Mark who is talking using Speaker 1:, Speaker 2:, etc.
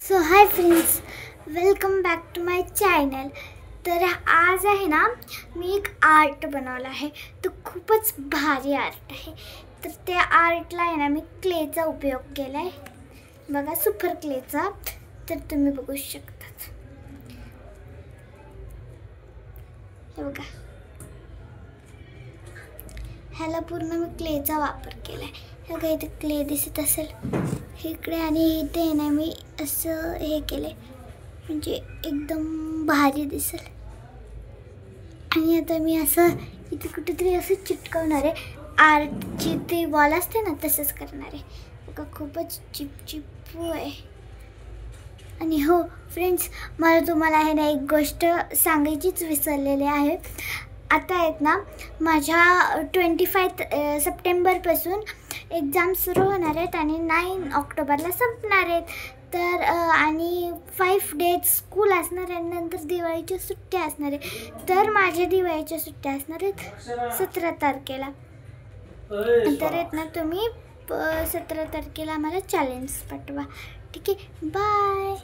Speaker 1: So hi friends, welcome back to my channel. तर आज आहे ना, मी एक आर्ट बनवला आहे। तो खूपच भारी आर्ट आहे। तर त्या आर्टला आहे ना, मी क्लेचा उपयोग केला आहे बघा, सुपर क्लेचा। तर तुम्ही बघू शकता, हे बघा, ह्याला पूर्ण मी क्लेचा वापर केला आहे। हे बघा, इथे क्ले दिसत असेल इकडे, आणि इथे ना मी असं हे केले, म्हणजे एकदम भारी दिसेल। आणि आता मी असं इथे कुठेतरी असं चिटकवणार आहे, आर्टची ती वॉल असते ना, तसंच करणार आहे बघा। खूपच चिपचिपू आहे। आणि हो फ्रेंड्स, मला तुम्हाला आहे ना एक गोष्ट सांगायचीच विसरलेली आहे। आता आहेत ना, माझ्या 25 सप्टेंबरपासून एक्झाम सुरू होणार आहेत आणि 9 ऑक्टोबरला संपणार आहेत। तर आणि 5 डेज स्कूल असणार आहे, नंतर दिवाळीच्या सुट्ट्या असणार आहे। तर माझ्या दिवाळीच्या सुट्ट्या असणार आहेत 17 तारखेला। तर आहेत ना, तुम्ही 17 तारखेला आम्हाला चॅलेंज पाठवा, ठीक आहे? बाय।